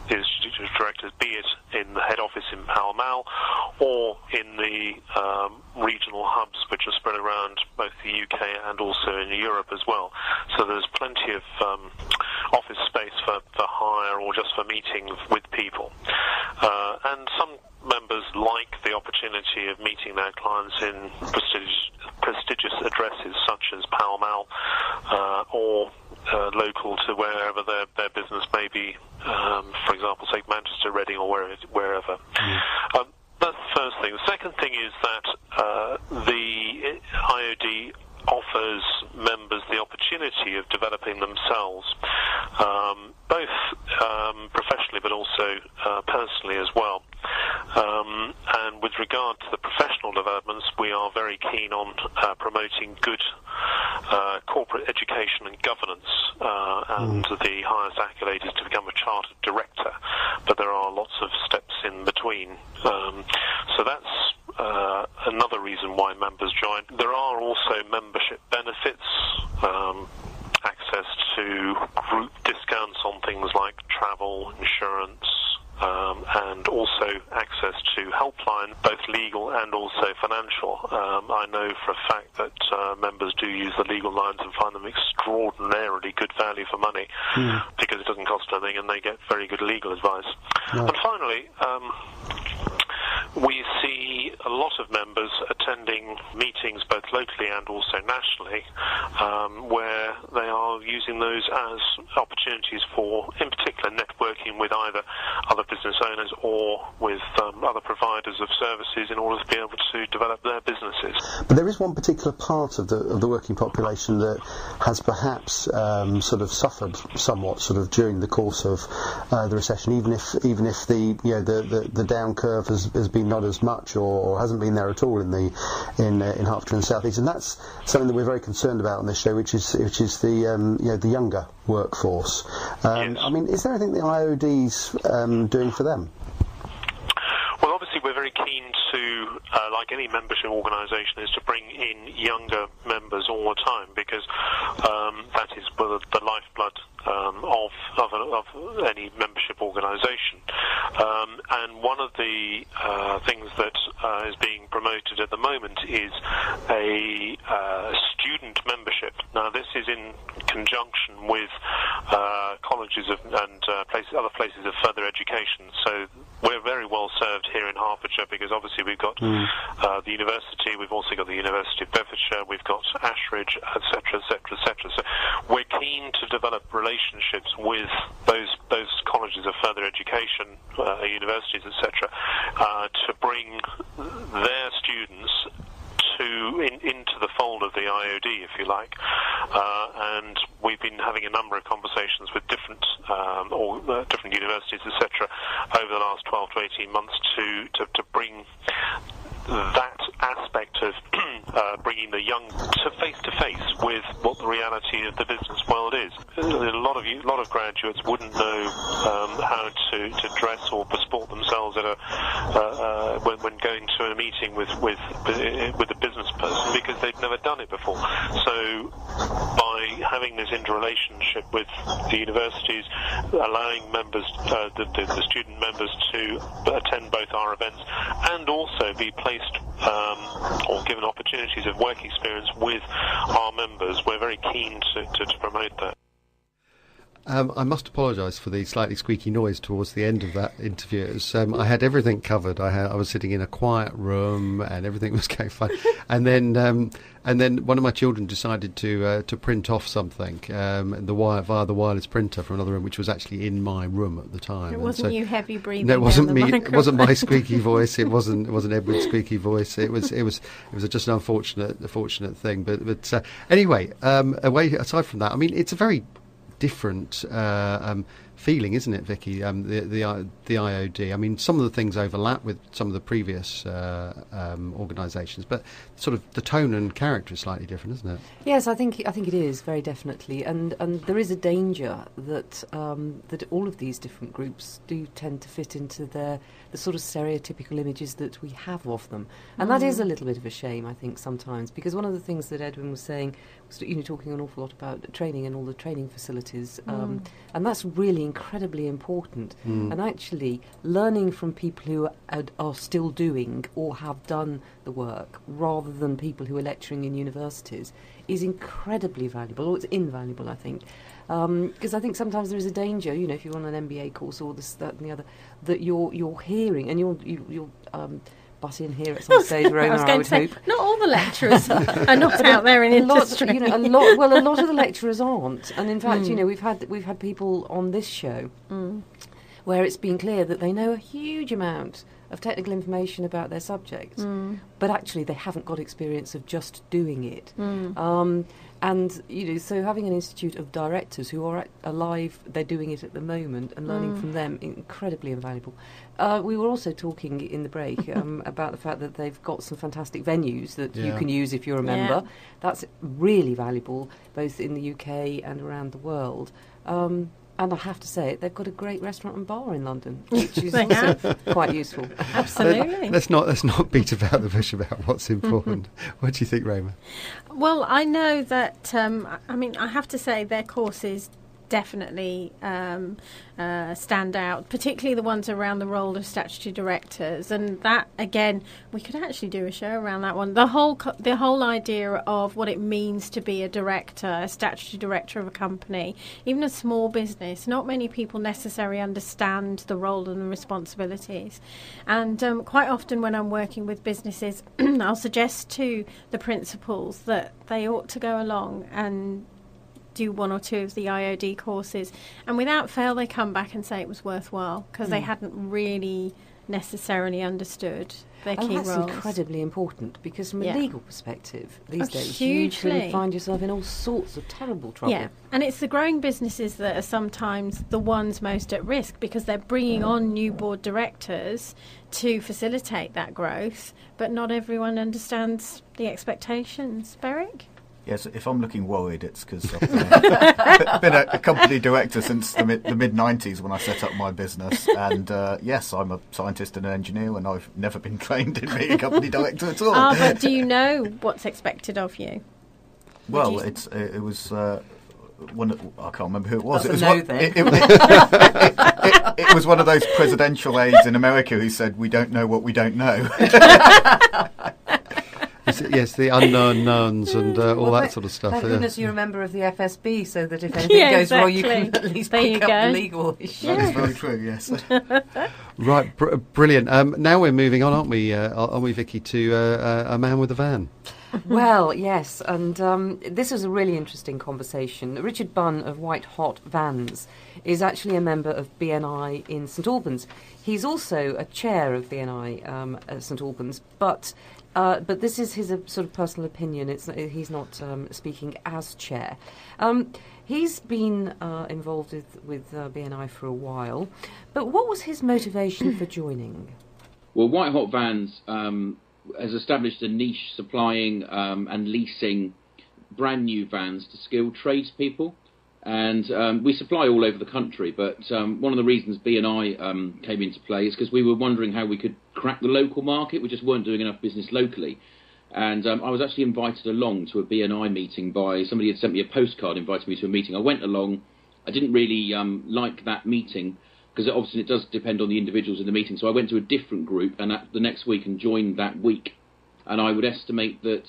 the Institute of Directors, be it in the head office in Pall Mall or in the regional hubs which are spread around both the UK and also in Europe as well. So there's plenty of office space for hire or just for meeting with people. And some members like the opportunity of meeting their clients in prestigious addresses such as Pall Mall or local to wherever their business may be, for example, say Manchester, Reading or wherever. That's the first thing. The second thing is that the IOD offers members the opportunity of developing themselves, both professionally but also personally as well. And with regard to the professional developments, we are very keen on promoting good corporate education and governance, and the highest accolade is to become a chartered director, but there are lots of steps in between. So that's another reason why members join. There are also membership benefits, access to group discounts on things like travel, insurance, and also access to helpline, both legal and also financial. I know for a fact that members do use the legal lines and find them extraordinarily good value for money, because it doesn't cost anything and they get very good legal advice. Right. And finally, we see a lot of members attending meetings both locally and also nationally, where they are using those as opportunities for, in particular, networking with either other business owners or with other providers of services in order to be able to develop their businesses. But there is one particular part of the working population that has perhaps sort of suffered somewhat sort of during the course of the recession, even if the down curve has been not as much or hasn't been there at all in Hertfordshire and South East, and that's something that we're very concerned about on this show, which is the younger workforce. Yes. I mean, is there anything the IOD's doing for them? Well, obviously we're very keen to, like any membership organisation, is to bring in younger members all the time, because that is the lifeblood of any membership organisation. And one of the things that is being promoted at the moment is a student membership. Now, this is in conjunction with colleges and other places of further education. So we're very well served here in Hertfordshire, because obviously we've got the university, we've also got the University of Bedfordshire, we've got Ashridge, etc., etc., etc. So we're keen to develop relationships with those colleges of further education, universities, etc., to bring their students into the fold of the IOD, if you like, and we've been having a number of conversations with different universities, etc., over the last 12 to 18 months to bring that aspect of bringing the young to face with what the reality of the business world is. A lot of graduates wouldn't know how to dress or besport themselves when going to a meeting with a business person, because they've never done it before. So by having this interrelationship with the universities, allowing members, the student members, to attend both our events and also be placed or given opportunities of work experience with our members, we're very keen to promote that. I must apologise for the slightly squeaky noise towards the end of that interview. I had everything covered. I was sitting in a quiet room and everything was going fine. And then one of my children decided to print off something via the wireless printer from another room, which was actually in my room at the time. It wasn't you heavy breathing. No, it wasn't down me. the It microphone. wasn't my squeaky voice. It wasn't Edwin's squeaky voice. It was just an unfortunate thing. But anyway, aside from that, I mean, it's a very different feeling, isn't it, Vicky? The IOD. I mean, some of the things overlap with some of the previous organisations, but sort of the tone and character is slightly different, isn't it? Yes, I think it is, very definitely, and there is a danger that that all of these different groups do tend to fit into the sort of stereotypical images that we have of them, and that is a little bit of a shame, I think, sometimes, because one of the things that Edwin was saying was, talking an awful lot about training and all the training facilities, and that's really incredibly important. And actually, learning from people who are still doing or have done the work, rather than people who are lecturing in universities, is incredibly valuable, or it's invaluable, I think. Because I think sometimes there is a danger, if you're on an MBA course or this, that and the other, that you're hearing, and you'll butt in here at some stage, Roma, I would hope. Not all the lecturers are not out there in industry. A lot of the lecturers aren't. And in fact, we've had people on this show where it's been clear that they know a huge amount of technical information about their subject, but actually they haven't got experience of just doing it. And, so having an institute of directors who are alive, they're doing it at the moment, and learning from them, incredibly invaluable. We were also talking in the break about the fact that they've got some fantastic venues that you can use if you're a member. That's really valuable, both in the UK and around the world. And I have to say, they've got a great restaurant and bar in London, which is also quite useful. Absolutely. Let's not beat about the bush about what's important. What do you think, Roma? Well, I know that, I have to say their courses definitely stand out, particularly the ones around the role of statutory directors, and that again we could actually do a show around that one. The whole idea of what it means to be a director, a statutory director of a company, even a small business. Not many people necessarily understand the role and the responsibilities, and quite often when I'm working with businesses, I'll suggest to the principals that they ought to go along and do one or two of the IOD courses, and without fail they come back and say it was worthwhile because they hadn't really necessarily understood their key roles. That's incredibly important because from a legal perspective these days hugely. you can find yourself in all sorts of terrible trouble. Yeah, and it's the growing businesses that are sometimes the ones most at risk because they're bringing on new board directors to facilitate that growth, but not everyone understands the expectations. Beric? Yes, if I'm looking worried, it's because I've been a company director since the mid-90s when I set up my business. And yes, I'm a scientist and an engineer, and I've never been trained in being a company director at all. But do you know what's expected of you? Well, it was one. I can't remember who it was. It was one of those presidential aides in America who said, "We don't know what we don't know." Yes, the unknown knowns and all that sort of stuff. Thank goodness you're a member of the FSB, so that if anything goes wrong, you can at least pick up the legal issues. That is very true, yes. Right, brilliant. Now we're moving on, aren't we, Vicky, to a man with a van? Well, yes, and this was a really interesting conversation. Richard Bunn of White Hot Vans is actually a member of BNI in St Albans. He's also a chair of BNI at St Albans, but this is his sort of personal opinion. He's not speaking as chair. He's been involved with BNI for a while, but what was his motivation for joining? Well, White Hot Vans has established a niche supplying and leasing brand new vans to skilled tradespeople. And we supply all over the country, but one of the reasons BNI came into play is because we were wondering how we could crack the local market. We just weren't doing enough business locally. And I was actually invited along to a BNI meeting by somebody had sent me a postcard inviting me to a meeting. I went along. I didn't really like that meeting because obviously it does depend on the individuals in the meeting. So I went to a different group and the next week and joined that week. And I would estimate that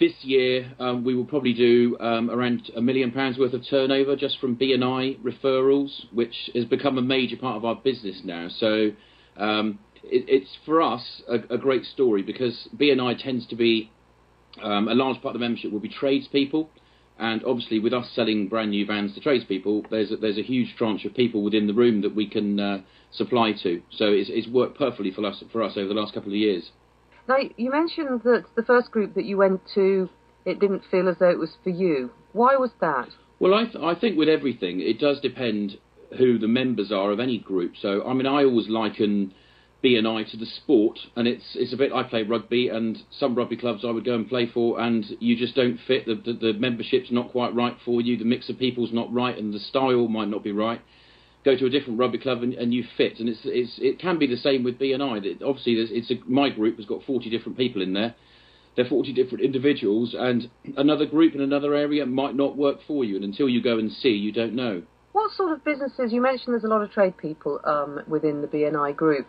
this year, we will probably do around £1 million worth of turnover just from BNI referrals, which has become a major part of our business now. So it's for us a great story because BNI tends to be a large part of the membership will be tradespeople, and obviously with us selling brand new vans to tradespeople, there's a huge tranche of people within the room that we can supply to. So it's worked perfectly for us over the last couple of years. Now, you mentioned that the first group that you went to, it didn't feel as though it was for you. Why was that? Well, I think with everything, it does depend who the members are of any group. So, I mean, I always liken BNI to the sport, and it's a bit, I play rugby, and some rugby clubs I would go and play for, and you just don't fit, the membership's not quite right for you, the mix of people's not right, and the style might not be right. Go to a different rugby club and you fit, and it can be the same with BNI. Obviously, my group has got 40 different people in there. They're 40 different individuals, and another group in another area might not work for you, and until you go and see, you don't know. What sort of businesses? You mentioned there's a lot of trade people within the BNI group.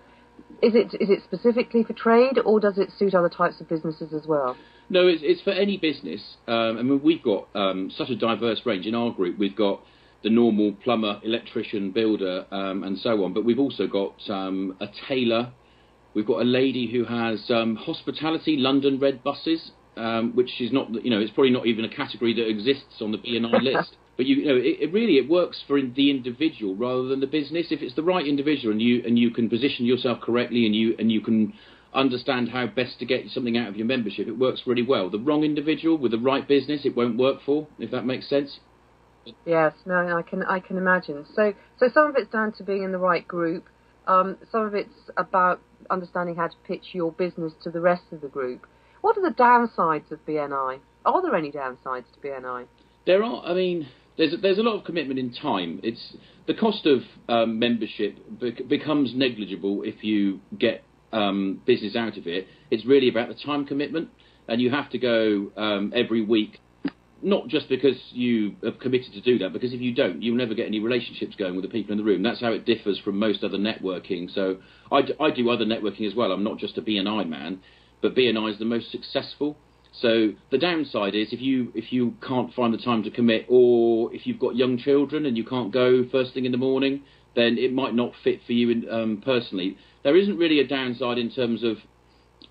Is it specifically for trade, or does it suit other types of businesses as well? No, it's for any business. I mean, we've got such a diverse range in our group. We've got the normal plumber, electrician, builder, and so on. But we've also got a tailor. We've got a lady who has hospitality, London Red buses, which is not, it's probably not even a category that exists on the BNI list. But it works for the individual rather than the business. If it's the right individual and you can position yourself correctly and you can understand how best to get something out of your membership, it works really well. The wrong individual with the right business, it won't work for, if that makes sense. Yes, no, I can imagine. So some of it's down to being in the right group. Some of it's about understanding how to pitch your business to the rest of the group. What are the downsides of BNI? Are there any downsides to BNI? There are. I mean, there's a lot of commitment in time. It's the cost of membership becomes negligible if you get business out of it. It's really about the time commitment, and you have to go every week. Not just because you have committed to do that, because if you don't, you'll never get any relationships going with the people in the room. That's how it differs from most other networking. So I do other networking as well. I'm not just a BNI man, but BNI is the most successful. So the downside is if you can't find the time to commit, or if you've got young children and you can't go first thing in the morning, then it might not fit for you personally. There isn't really a downside in terms of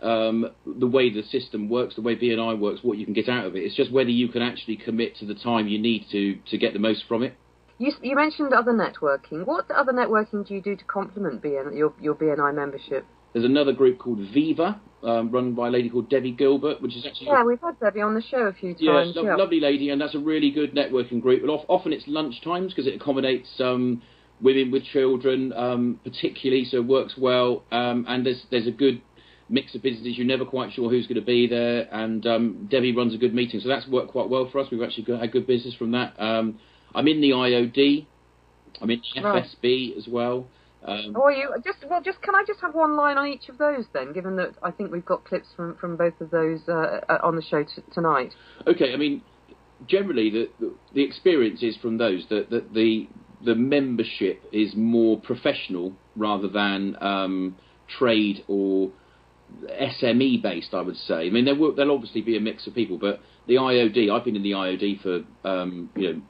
the way the system works, the way BNI works, what you can get out of it. It's just whether you can actually commit to the time you need to get the most from it. You mentioned other networking. What other networking do you do to complement your BNI membership? There's another group called Viva, run by a lady called Debbie Gilbert, which is actually... Yeah, we've had Debbie on the show a few times. Yeah, lovely lady, and that's a really good networking group. And often it's lunch times because it accommodates women with children, particularly, so it works well. And there's a good mix of businesses. You're never quite sure who's going to be there, and Debbie runs a good meeting, so that's worked quite well for us. We've actually had good business from that. I'm in the IOD. I'm in the FSB as well. Can I just have one line on each of those then, given that I think we've got clips from both of those on the show tonight? Okay, I mean, generally the experience is from those that the membership is more professional rather than trade or SME based, I would say. I mean, there'll obviously be a mix of people, but the IOD, I've been in the IOD for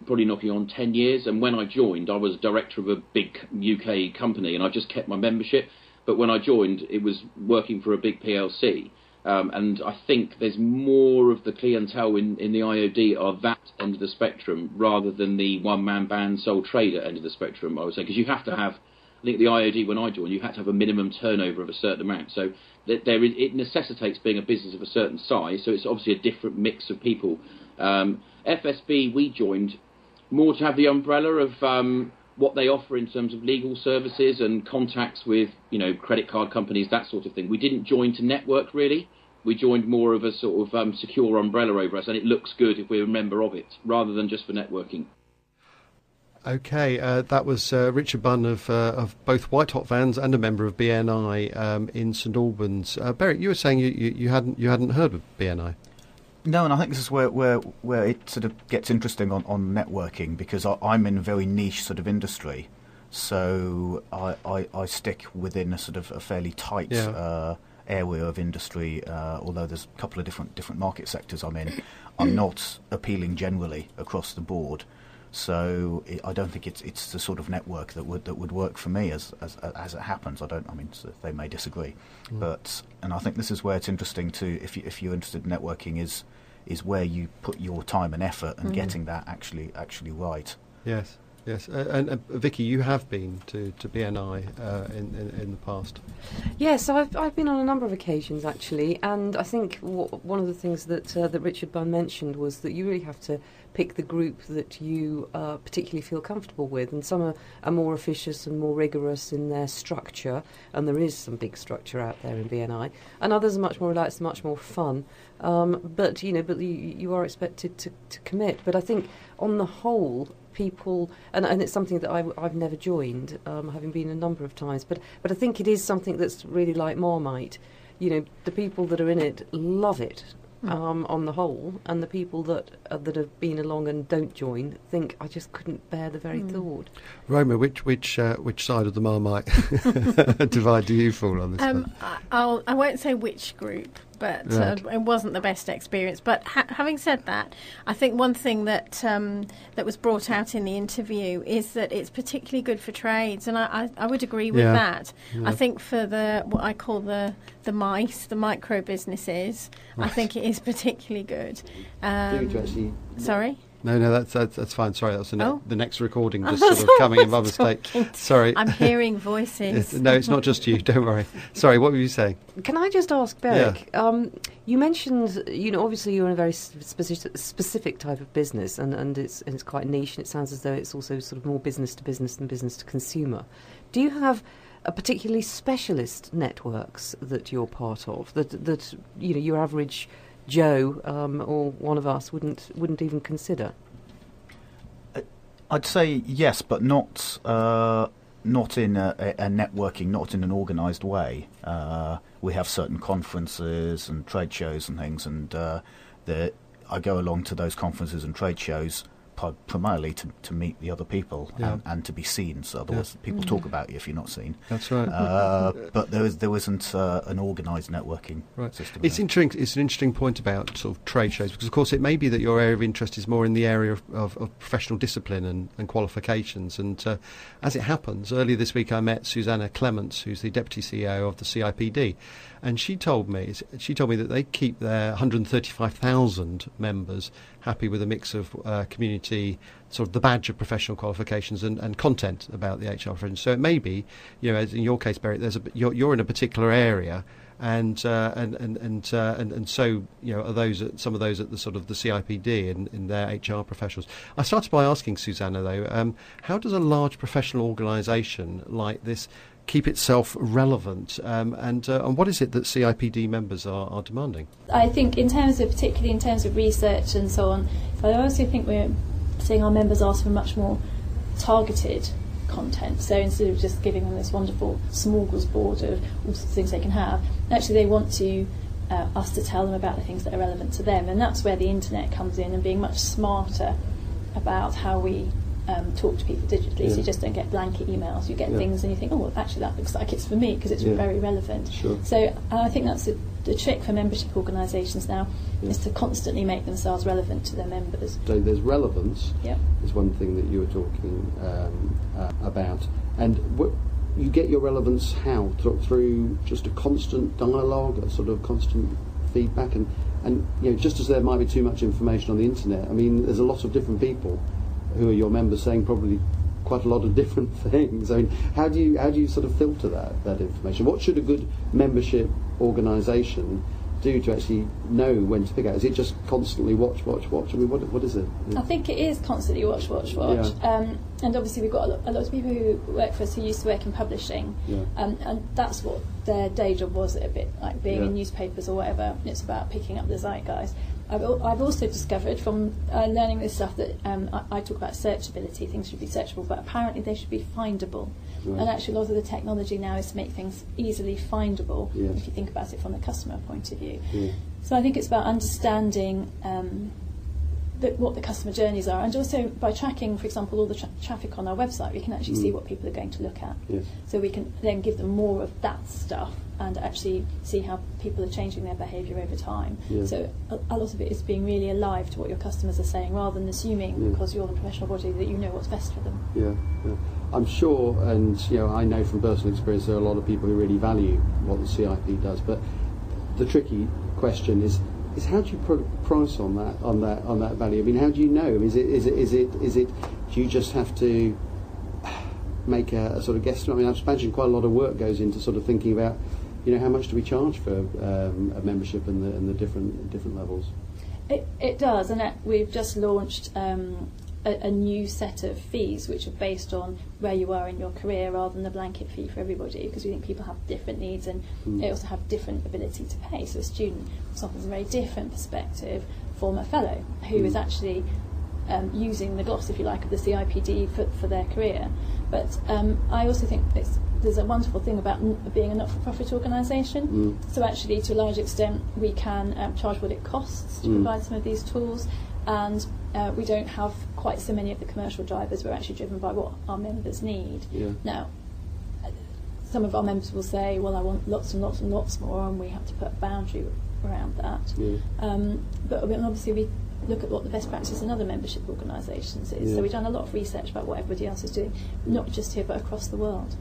probably knocking on 10 years, and when I joined, I was director of a big UK company, and I just kept my membership. But when I joined, it was working for a big PLC, and I think there's more of the clientele in the IOD are that end of the spectrum rather than the one-man band sole trader end of the spectrum, I would say, because you have to have. I think the IOD, when I joined, you had to have a minimum turnover of a certain amount. So it necessitates being a business of a certain size. So it's obviously a different mix of people. FSB, we joined more to have the umbrella of what they offer in terms of legal services and contacts with, credit card companies, that sort of thing. We didn't join to network, really. We joined more of a sort of secure umbrella over us, and it looks good if we're a member of it, rather than just for networking. Okay, that was Richard Bunn of both White Hot Vans and a member of BNI in St Albans. Beric, you were saying you hadn't heard of BNI. No, and I think this is where it sort of gets interesting on networking, because I'm in a very niche sort of industry, so I stick within a sort of a fairly tight area of industry. Although there's a couple of different market sectors I'm in, I'm not appealing generally across the board. So I don't think it's the sort of network that would work for me as it happens. So they may disagree, and I think this is where it's interesting to if you're interested in networking is where you put your time and effort and getting that actually right. Yes. And Vicky, you have been to BNI in the past. Yes, so I've been on a number of occasions actually, and I think one of the things that Richard Bunn mentioned was that you really have to pick the group that you particularly feel comfortable with, and some are more officious and more rigorous in their structure, and there is some big structure out there in BNI, and others are much more relaxed, much more fun. But you are expected to commit. But I think on the whole, people, and it's something that I've never joined, having been a number of times, but I think it is something that's really like Marmite. The people that are in it love it on the whole, and the people that have been along and don't join think, I just couldn't bear the very thought. Roma, which side of the Marmite divide do you fall on this one? I won't say which group, but it wasn't the best experience. But having said that, I think one thing that was brought out in the interview is that it's particularly good for trades, and I would agree with that. Yeah. I think for what I call the mice, the micro businesses, I think it is particularly good. Sorry? No, that's fine. Sorry, that was the next recording just sort of coming in by mistake. Sorry. I'm hearing voices. No, it's not just you. Don't worry. Sorry, what were you saying? Can I just ask, Beric? Yeah. You mentioned, obviously you're in a very specific type of business, and it's quite niche, and it sounds as though it's also sort of more business to business than business to consumer. Do you have a particularly specialist networks that you're part of that your average Joe or one of us wouldn't even consider? I'd say yes, but not in a networking, not in an organised way. We have certain conferences and trade shows and things, and I go along to those conferences and trade shows primarily to meet the other people and to be seen. So otherwise, people talk about you if you're not seen. That's right. But there isn't an organised networking system. It's interesting. It's an interesting point about sort of trade shows, because of course it may be that your area of interest is more in the area of professional discipline and qualifications. And as it happens, earlier this week I met Susannah Clements, who's the deputy CEO of the CIPD, and she told me that they keep their 135,000 members happy with a mix of community, sort of the badge of professional qualifications and content about the HR profession. So it may be, as in your case, Beric, you're in a particular area, and so are some of those at the sort of the CIPD in their HR professionals. I started by asking Susannah though, how does a large professional organisation like this keep itself relevant, and what is it that CIPD members are demanding? I think particularly in terms of research and so on, I also think we're seeing our members ask for much more targeted content. So instead of just giving them this wonderful smorgasbord of all sorts of things they can have, actually they want us to tell them about the things that are relevant to them, and that's where the internet comes in, and being much smarter about how we talk to people digitally. So you just don't get blanket emails, you get things and you think, oh well, actually that looks like it's for me because it's very relevant. So I think that's the trick for membership organisations now, is to constantly make themselves relevant to their members. So there's relevance is one thing that you were talking about, and you get your relevance how? Through just a constant dialogue, a sort of constant feedback, and just as there might be too much information on the internet, I mean there's a lot of different people who are your members saying probably quite a lot of different things. I mean, how do you sort of filter that information? What should a good membership organisation do to actually know when to pick out? Is it just constantly watch? I mean, what is it? I think it is constantly watch. And obviously we've got a lot of people who work for us who used to work in publishing, and that's what their day job was, a bit like being in newspapers or whatever. It's about picking up the zeitgeist. I've also discovered from learning this stuff that I talk about searchability, things should be searchable, but apparently they should be findable. Right. And actually a lot of the technology now is to make things easily findable, if you think about it from the customer point of view. So I think it's about understanding what the customer journeys are, and also by tracking, for example, all the traffic on our website, we can actually see what people are going to look at. So we can then give them more of that stuff and actually see how people are changing their behaviour over time. So a lot of it is being really alive to what your customers are saying, rather than assuming because you're the professional body that you know what's best for them. I'm sure, and I know from personal experience there are a lot of people who really value what the CIP does, but the tricky question is how do you put a price on that value? I mean, how do you know? Is it do you just have to make a sort of guesstimate? I mean, I imagine quite a lot of work goes into sort of thinking about, how much do we charge for a membership and the different levels? It does, and we've just launched a new set of fees which are based on where you are in your career, rather than the blanket fee for everybody, because we think people have different needs and they also have different ability to pay. So a student, for example, has a very different perspective from a fellow who is actually using the gloss, if you like, of the CIPD for their career. But I also think there's a wonderful thing about being a not-for-profit organisation. So actually, to a large extent, we can charge what it costs to provide some of these tools, and we don't have quite so many of the commercial drivers. We're actually driven by what our members need. Now, some of our members will say, well, I want lots and lots and lots more, and we have to put a boundary around that. But obviously we look at what the best practice in other membership organisations is. So we've done a lot of research about what everybody else is doing, not just here but across the world.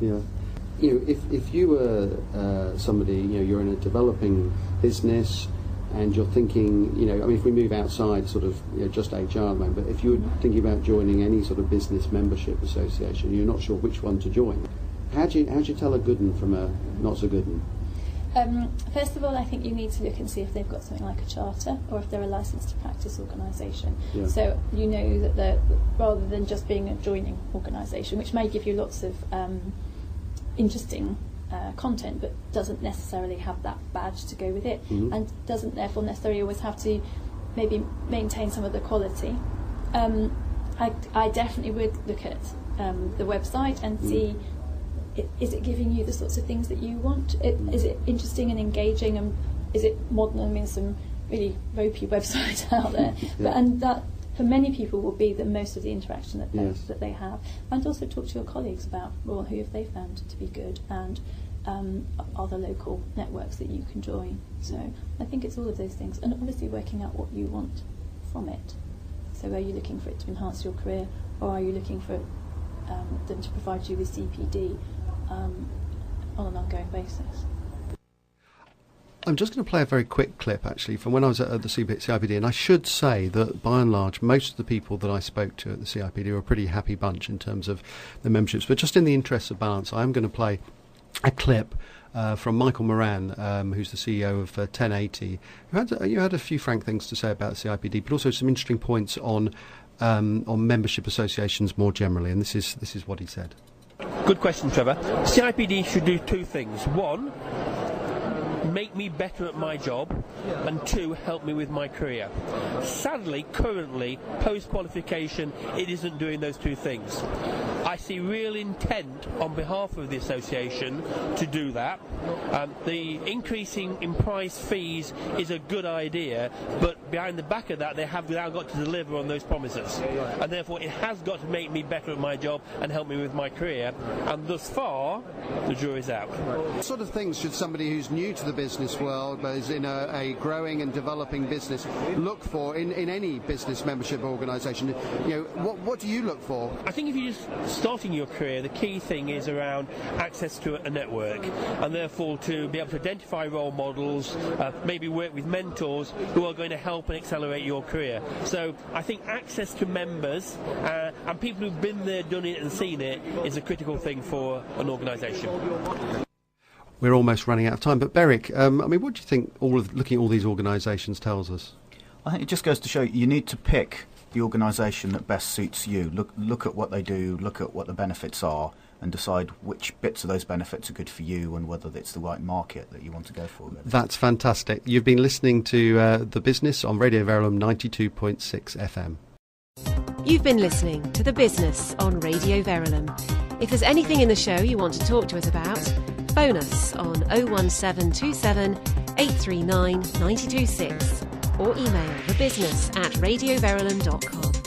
If you were somebody, you're in a developing business and you're thinking, you know, I mean, if we move outside sort of, you know, just HR at the moment, but if you're thinking about joining any sort of business membership association, you're not sure which one to join, how do you tell a good one from a not so good one? First of all, I think you need to look and see if they've got something like a charter or if they're a licensed to practice organisation. Yeah. So you know that they're, rather than just being a joining organisation, which may give you lots of interesting content, but doesn't necessarily have that badge to go with it, and doesn't therefore necessarily always have to maybe maintain some of the quality. I definitely would look at the website and see, is it giving you the sorts of things that you want? Is it interesting and engaging, and is it modern? I mean, some really ropey websites out there, and that for many people will be the most of the interaction that they have. And also talk to your colleagues about, well, who have they found to be good, and are there local networks that you can join? So I think it's all of those things, and obviously working out what you want from it. So are you looking for it to enhance your career, or are you looking for them to provide you with CPD on an ongoing basis? I'm just going to play a very quick clip, actually, from when I was at the CIPD, and I should say that, by and large, most of the people that I spoke to at the CIPD were a pretty happy bunch in terms of the memberships. But just in the interest of balance, I am going to play a clip from Michael Moran, who's the CEO of 1080. You had a few frank things to say about the CIPD, but also some interesting points on membership associations more generally, and this is what he said. Good question, Trevor. CIPD should do two things. One, make me better at my job, and two, help me with my career. Sadly, currently, post-qualification, it isn't doing those two things. I see real intent on behalf of the association to do that. The increasing in price fees is a good idea, but behind the back of that, they have now got to deliver on those promises. And therefore, it has got to make me better at my job and help me with my career. And thus far, the jury's out. What sort of things should somebody who's new to the business world, but is in a growing and developing business, look for in any business membership organisation? You know, what do you look for? I think if you're just starting your career, the key thing is around access to a network, and therefore to be able to identify role models, maybe work with mentors who are going to help and accelerate your career. So I think access to members and people who've been there, done it and seen it is a critical thing for an organisation. We're almost running out of time, but Beric, I mean, what do you think looking at all these organisations tells us? I think it just goes to show you need to pick the organisation that best suits you. Look at what they do, look at what the benefits are, and decide which bits of those benefits are good for you and whether it's the right market that you want to go for. That's fantastic. You've been listening to The Business on Radio Verulam 92.6 FM. You've been listening to The Business on Radio Verulam. If there's anything in the show you want to talk to us about, phone us on 01727 839 926 or email thebusiness@radioverulam.com.